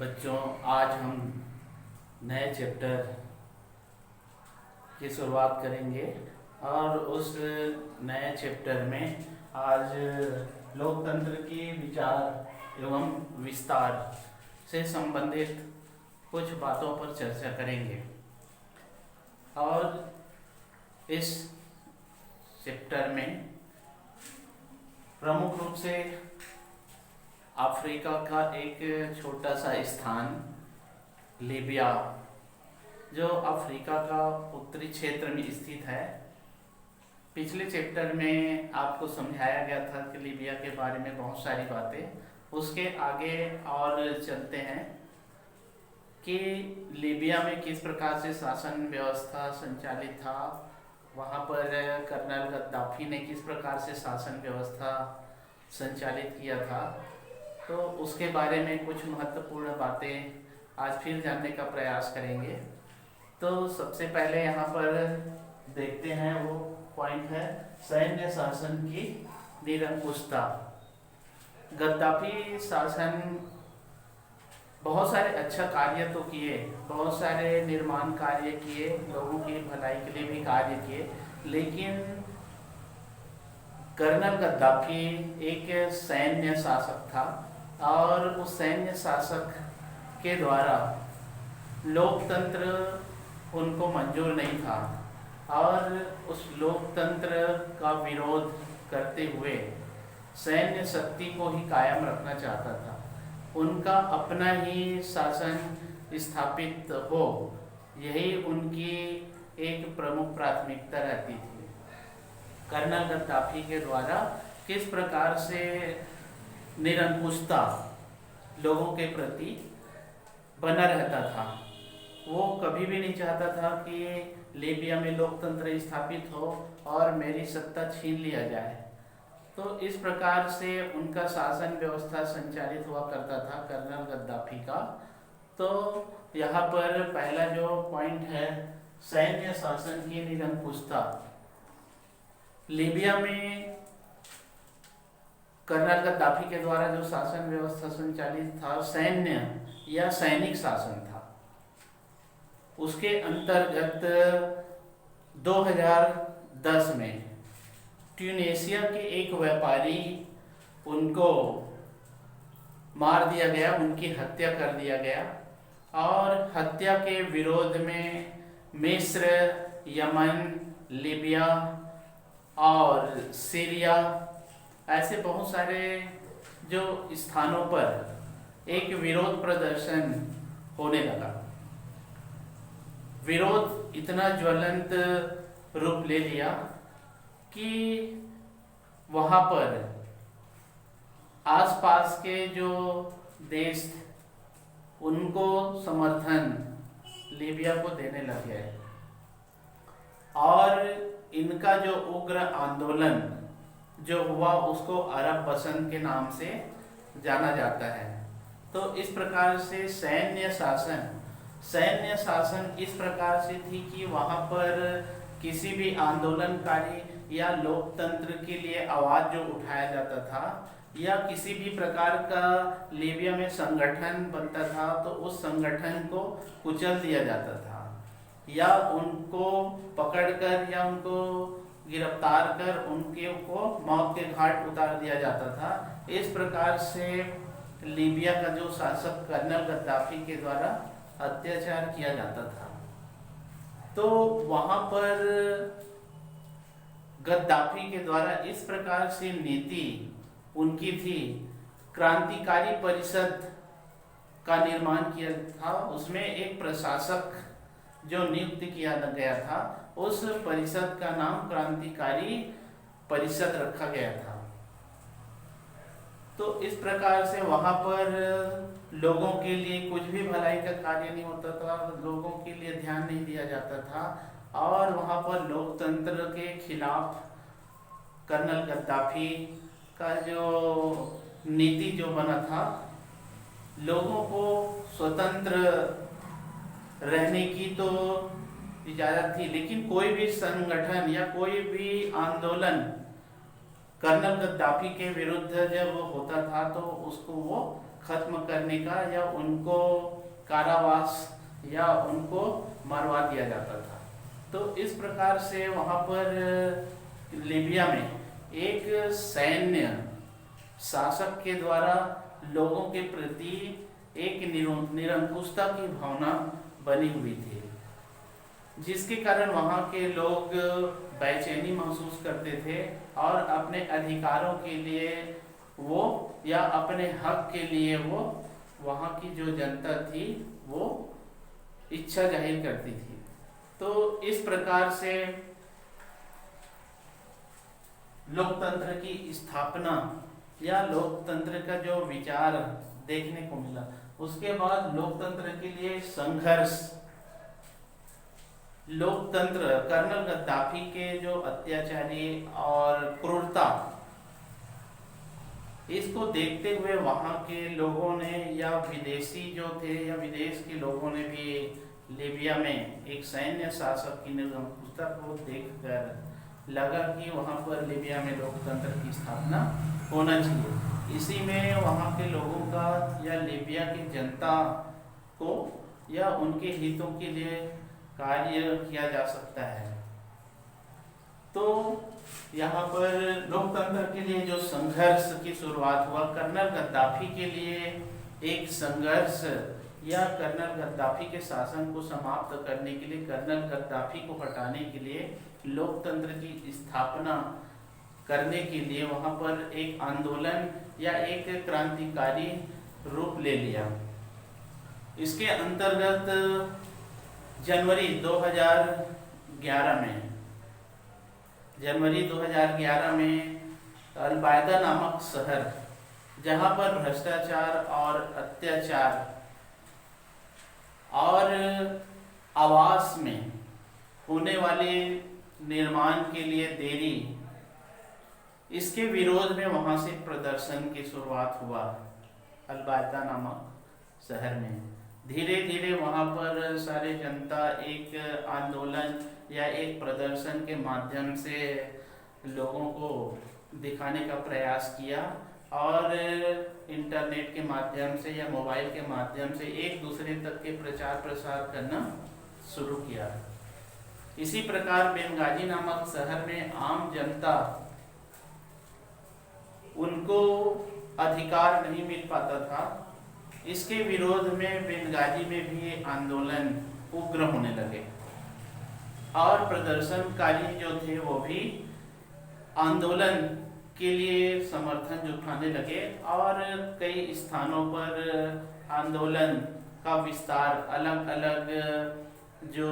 बच्चों, आज हम नए चैप्टर की शुरुआत करेंगे और उस नए चैप्टर में आज लोकतंत्र के विचार एवं विस्तार से संबंधित कुछ बातों पर चर्चा करेंगे। और इस चैप्टर में प्रमुख रूप से अफ्रीका का एक छोटा सा स्थान लीबिया, जो अफ्रीका का उत्तरी क्षेत्र में स्थित है। पिछले चैप्टर में आपको समझाया गया था कि लीबिया के बारे में बहुत सारी बातें। उसके आगे और चलते हैं कि लीबिया में किस प्रकार से शासन व्यवस्था संचालित था, वहाँ पर कर्नल गद्दाफी ने किस प्रकार से शासन व्यवस्था संचालित किया था। तो उसके बारे में कुछ महत्वपूर्ण बातें आज फिर जानने का प्रयास करेंगे। तो सबसे पहले यहाँ पर देखते हैं, वो पॉइंट है सैन्य शासन की निरंकुशता। गद्दाफी शासन बहुत सारे अच्छा कार्य तो किए, बहुत सारे निर्माण कार्य किए, लोगों की भलाई के लिए भी कार्य किए, लेकिन कर्नल गद्दाफी एक सैन्य शासक था और उस सैन्य शासक के द्वारा लोकतंत्र उनको मंजूर नहीं था और उस लोकतंत्र का विरोध करते हुए सैन्य शक्ति को ही कायम रखना चाहता था। उनका अपना ही शासन स्थापित हो, यही उनकी एक प्रमुख प्राथमिकता रहती थी। कर्नल गद्दाफी के द्वारा किस प्रकार से निरंकुशता लोगों के प्रति बना रहता था। वो कभी भी नहीं चाहता था कि लीबिया में लोकतंत्र स्थापित हो और मेरी सत्ता छीन लिया जाए। तो इस प्रकार से उनका शासन व्यवस्था संचालित हुआ करता था कर्नल गद्दाफी का। तो यहाँ पर पहला जो पॉइंट है सैन्य शासन की निरंकुशता। लीबिया में कर्नल गद्दाफी के द्वारा जो शासन व्यवस्था संचालित था, सैन्य या सैनिक शासन था। उसके अंतर्गत 2010 में ट्यूनेशिया के एक व्यापारी, उनको मार दिया गया, उनकी हत्या कर दिया गया और हत्या के विरोध में मिस्र, यमन, लीबिया और सीरिया, ऐसे बहुत सारे जो स्थानों पर एक विरोध प्रदर्शन होने लगा। विरोध इतना ज्वलंत रूप ले लिया कि वहाँ पर आसपास के जो देश उनको समर्थन लीबिया को देने लग गए और इनका जो उग्र आंदोलन जो हुआ उसको अरब बसंत के नाम से जाना जाता है। तो इस प्रकार से सैन्य शासन इस प्रकार से थी कि वहाँ पर किसी भी आंदोलनकारी या लोकतंत्र के लिए आवाज जो उठाया जाता था या किसी भी प्रकार का लीबिया में संगठन बनता था तो उस संगठन को कुचल दिया जाता था या उनको पकड़कर या उनको गिरफ्तार कर उनके को मौत के घाट उतार दिया जाता था। इस प्रकार से लीबिया का जो शासक कर्नल गद्दाफी के द्वारा अत्याचार किया जाता था। तो वहां पर गद्दाफी के द्वारा इस प्रकार से नीति उनकी थी। क्रांतिकारी परिषद का निर्माण किया था, उसमें एक प्रशासक जो नियुक्त किया गया था, उस परिषद का नाम क्रांतिकारी परिषद रखा गया था। तो इस प्रकार से वहां पर लोगों के लिए कुछ भी भलाई का कार्य नहीं होता था, लोगों के लिए ध्यान नहीं दिया जाता था और वहां पर लोकतंत्र के खिलाफ कर्नल गद्दाफी का जो नीति जो बना था, लोगों को स्वतंत्र रहने की तो इजाजत थी, लेकिन कोई भी संगठन या कोई भी आंदोलन कर्नल गद्दाफी के विरुद्ध जब होता था तो उसको वो खत्म करने का या उनको कारावास या उनको मरवा दिया जाता था। तो इस प्रकार से वहाँ पर लीबिया में एक सैन्य शासक के द्वारा लोगों के प्रति एक निरंकुशता की भावना बनी हुई थी, जिसके कारण वहाँ के लोग बेचैनी महसूस करते थे और अपने अधिकारों के लिए वो या अपने हक के लिए वो वहाँ की जो जनता थी वो इच्छा जाहिर करती थी। तो इस प्रकार से लोकतंत्र की स्थापना या लोकतंत्र का जो विचार देखने को मिला। उसके बाद लोकतंत्र के लिए संघर्ष, लोकतंत्र कर्नल गद्दाफी के जो अत्याचारी और क्रूरता, इसको देखते हुए वहां के लोगों ने या विदेशी जो थे या विदेश के लोगों ने भी लीबिया में एक सैन्य शासक की निरंकुशता को देखकर लगा कि वहां पर लीबिया में लोकतंत्र की स्थापना होना चाहिए। इसी में वहां के लोगों का या लीबिया की जनता को या उनके हितों के लिए कार्य किया जा सकता है। तो यहाँ पर लोकतंत्र के लिए जो संघर्ष की शुरुआत हुआ, कर्नल गद्दाफी के लिए एक संघर्ष या कर्नल गद्दाफी के शासन को समाप्त करने के लिए, कर्नल गद्दाफी को हटाने के लिए, लोकतंत्र की स्थापना करने के लिए वहाँ पर एक आंदोलन या एक क्रांतिकारी रूप ले लिया। इसके अंतर्गत जनवरी 2011 में अल-बायदा नामक शहर, जहाँ पर भ्रष्टाचार और अत्याचार और आवास में होने वाले निर्माण के लिए देरी, इसके विरोध में वहां से प्रदर्शन की शुरुआत हुआ अल-बायदा नामक शहर में। धीरे धीरे वहां पर सारे जनता एक आंदोलन या एक प्रदर्शन के माध्यम से लोगों को दिखाने का प्रयास किया और इंटरनेट के माध्यम से या मोबाइल के माध्यम से एक दूसरे तक के प्रचार प्रसार करना शुरू किया। इसी प्रकार बेंगाजी नामक शहर में आम जनता, उनको अधिकार नहीं मिल पाता था। इसके विरोध में बेंगाजी में भी आंदोलन उग्र होने लगे और प्रदर्शनकारी जो थे वो भी आंदोलन के लिए समर्थन जुटाने लगे और कई स्थानों पर आंदोलन का विस्तार, अलग अलग जो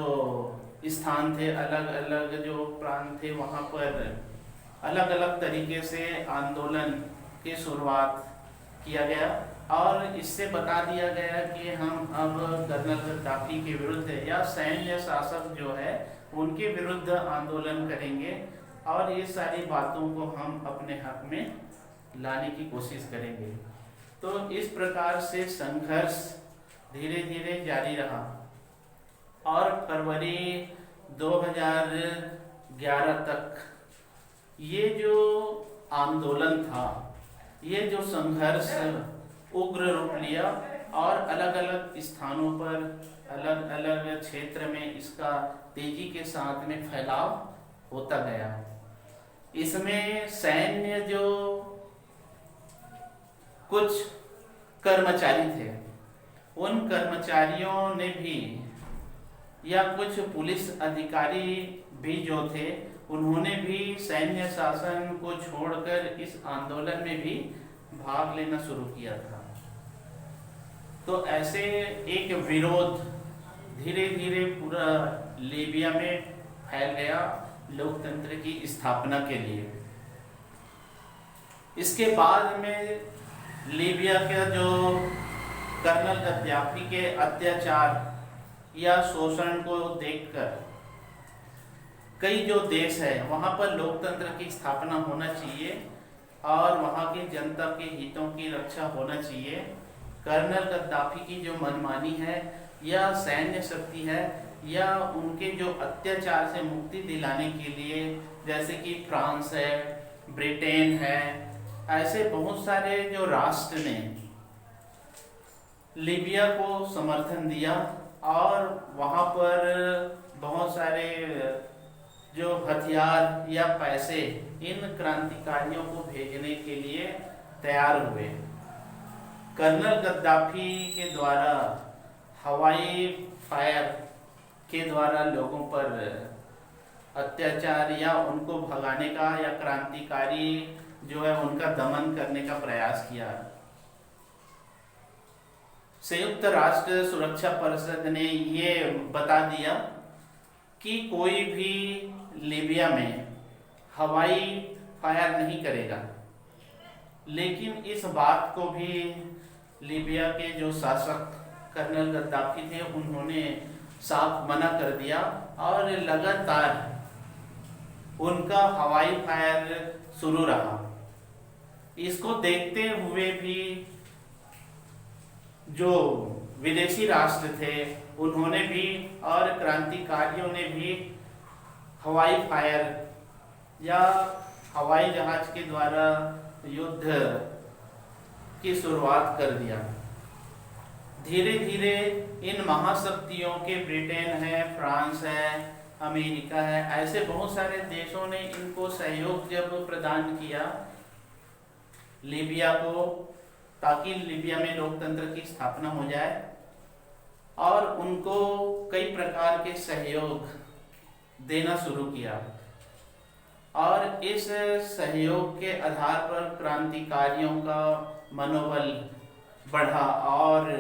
स्थान थे, अलग अलग जो प्रांत थे, वहाँ पर अलग अलग तरीके से आंदोलन की शुरुआत किया गया और इससे बता दिया गया कि हम अब कर्नल गद्दाफी के विरुद्ध या सैन्य शासक जो है उनके विरुद्ध आंदोलन करेंगे और ये सारी बातों को हम अपने हक में लाने की कोशिश करेंगे। तो इस प्रकार से संघर्ष धीरे धीरे जारी रहा और फरवरी 2011 तक ये जो आंदोलन था, ये जो संघर्ष उग्र रूप लिया और अलग अलग स्थानों पर, अलग अलग क्षेत्र में इसका तेजी के साथ में फैलाव होता गया। इसमें सैन्य जो कुछ कर्मचारी थे, उन कर्मचारियों ने भी या कुछ पुलिस अधिकारी भी जो थे, उन्होंने भी सैन्य शासन को छोड़कर इस आंदोलन में भी भाग लेना शुरू किया था। तो ऐसे एक विरोध धीरे धीरे पूरा लीबिया में फैल गया लोकतंत्र की स्थापना के लिए। इसके बाद में लीबिया का जो कर्नल गद्दाफी के अत्याचार या शोषण को देखकर कई जो देश है वहाँ पर लोकतंत्र की स्थापना होना चाहिए और वहाँ की जनता के हितों की रक्षा होना चाहिए। कर्नल गद्दाफी की जो मनमानी है या सैन्य शक्ति है या उनके जो अत्याचार से मुक्ति दिलाने के लिए, जैसे कि फ्रांस है, ब्रिटेन है, ऐसे बहुत सारे जो राष्ट्र ने लीबिया को समर्थन दिया और वहाँ पर बहुत सारे जो हथियार या पैसे इन क्रांतिकारियों को भेजने के लिए तैयार हुए। कर्नल गद्दाफी के द्वारा हवाई फायर के द्वारा लोगों पर अत्याचार या उनको भगाने का या क्रांतिकारी जो है उनका दमन करने का प्रयास किया। संयुक्त राष्ट्र सुरक्षा परिषद ने ये बता दिया कि कोई भी लीबिया में हवाई फायर नहीं करेगा, लेकिन इस बात को भी लीबिया के जो शासक कर्नल गद्दाफी थे उन्होंने साफ मना कर दिया और लगातार उनका हवाई फायर शुरू रहा। इसको देखते हुए भी जो विदेशी राष्ट्र थे उन्होंने भी और क्रांतिकारियों ने भी हवाई फायर या हवाई जहाज के द्वारा युद्ध की शुरुआत कर दिया। धीरे धीरे इन महाशक्तियों के ब्रिटेन है, फ्रांस है, अमेरिका है, ऐसे बहुत सारे देशों ने इनको सहयोग जब प्रदान किया लीबिया को, ताकि लीबिया में लोकतंत्र की स्थापना हो जाए, और उनको कई प्रकार के सहयोग देना शुरू किया। और इस सहयोग के आधार पर क्रांतिकारियों का मनोबल बढ़ा और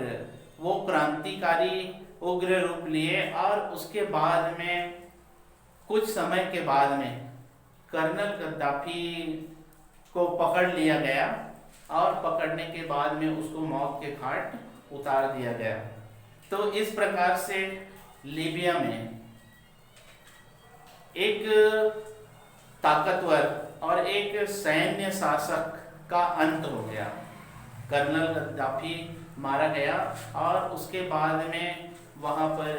वो क्रांतिकारी उग्र रूप लिए। और उसके बाद में कुछ समय के बाद में कर्नल गद्दाफी को पकड़ लिया गया और पकड़ने के बाद में उसको मौत के घाट उतार दिया गया। तो इस प्रकार से लीबिया में एक ताकतवर और एक सैन्य शासक का अंत हो गया। कर्नल गद्दाफी मारा गया और उसके बाद में वहाँ पर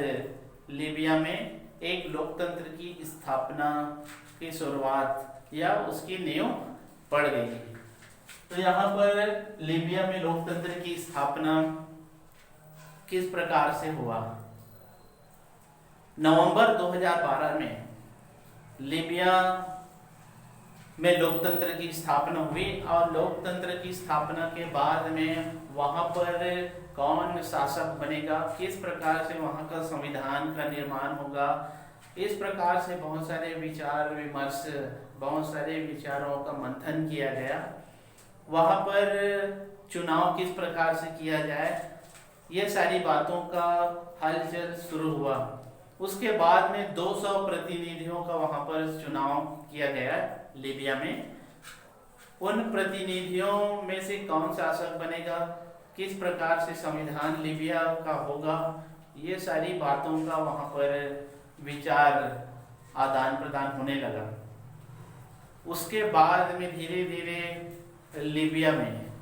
लीबिया में एक लोकतंत्र की स्थापना की शुरुआत या उसकी नींव पड़ गई। तो यहाँ पर लीबिया में लोकतंत्र की स्थापना किस प्रकार से हुआ? नवंबर 2012 में लीबिया में लोकतंत्र की स्थापना हुई और लोकतंत्र की स्थापना के बाद में वहाँ पर कौन शासक बनेगा, किस प्रकार से वहाँ का संविधान का निर्माण होगा, इस प्रकार से बहुत सारे विचार विमर्श, बहुत सारे विचारों का मंथन किया गया। वहाँ पर चुनाव किस प्रकार से किया जाए, ये सारी बातों का हलचल शुरू हुआ। उसके बाद में 200 प्रतिनिधियों का वहाँ पर चुनाव किया गया लीबिया में। उन प्रतिनिधियों में से कौन शासक बनेगा, किस प्रकार से संविधान लीबिया का होगा, ये सारी बातों का वहाँ पर विचार आदान प्रदान होने लगा। उसके बाद में धीरे धीरे लीबिया में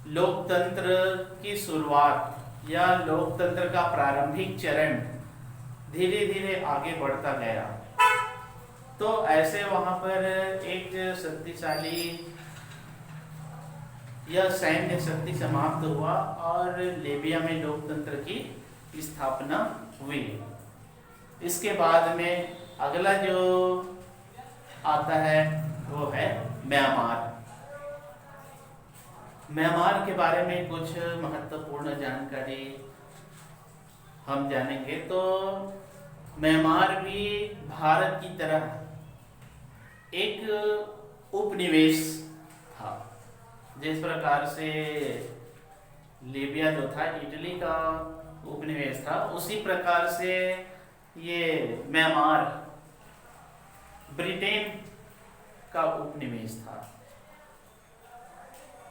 लोकतंत्र की शुरुआत या लोकतंत्र का प्रारंभिक चरण धीरे धीरे आगे बढ़ता गया। तो ऐसे वहाँ पर एक शक्तिशाली या सैन्य शक्ति समाप्त हुआ और लीबिया में लोकतंत्र की स्थापना हुई। इसके बाद में अगला जो आता है वो है म्यांमार। म्यांमार के बारे में कुछ महत्वपूर्ण जानकारी हम जानेंगे। तो म्यांमार भी भारत की तरह एक उपनिवेश था। जिस प्रकार से लीबिया जो था इटली का उपनिवेश था, उसी प्रकार से ये म्यांमार ब्रिटेन का उपनिवेश था।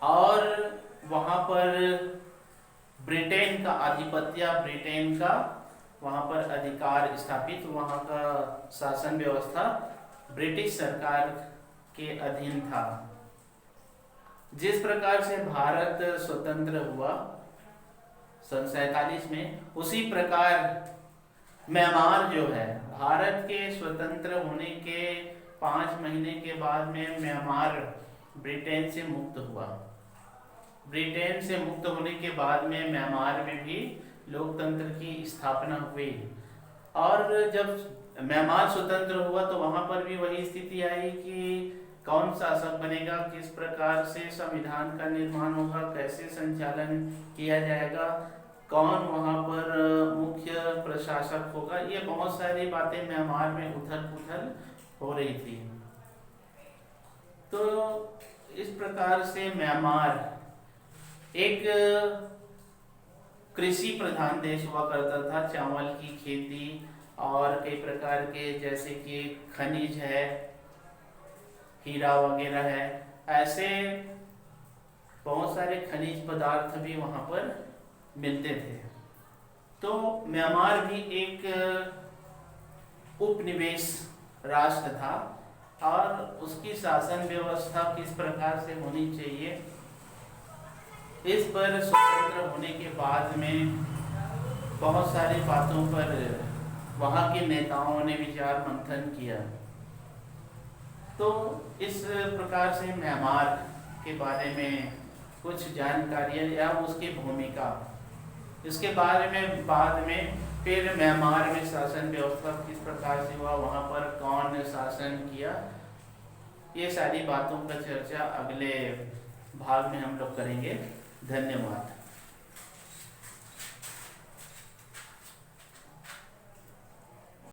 और वहाँ पर ब्रिटेन का आधिपत्य, ब्रिटेन का वहाँ पर अधिकार स्थापित, वहाँ का शासन व्यवस्था ब्रिटिश सरकार के अधीन था। जिस प्रकार से भारत स्वतंत्र हुआ सन 47 में, उसी प्रकार म्यांमार जो है भारत के स्वतंत्र होने के 5 महीने के बाद में म्यांमार ब्रिटेन से मुक्त हुआ। ब्रिटेन से मुक्त होने के बाद में म्यांमार में भी लोकतंत्र की स्थापना हुई। और जब म्यांमार स्वतंत्र हुआ तो वहां पर भी वही स्थिति आई कि कौन शासक बनेगा, किस प्रकार से संविधान का निर्माण होगा, कैसे संचालन किया जाएगा, कौन वहां पर मुख्य प्रशासक होगा, ये बहुत सारी बातें म्यांमार में उथल पुथल हो रही थी। तो इस प्रकार से म्यांमार एक कृषि प्रधान देश हुआ करता था। चावल की खेती और कई प्रकार के जैसे कि खनिज है, हीरा वगैरह है, ऐसे बहुत सारे खनिज पदार्थ भी वहां पर मिलते थे। तो म्यांमार भी एक उपनिवेश राष्ट्र था और उसकी शासन व्यवस्था किस प्रकार से होनी चाहिए, इस पर स्वतंत्र होने के बाद में बहुत सारी बातों पर वहाँ के नेताओं ने विचार मंथन किया। तो इस प्रकार से म्यांमार के बारे में कुछ जानकारियाँ या उसकी भूमिका, इसके बारे में बाद में फिर म्यांमार में शासन व्यवस्था किस प्रकार से हुआ, वहाँ पर कौन शासन किया, ये सारी बातों पर चर्चा अगले भाग में हम लोग करेंगे। धन्यवाद।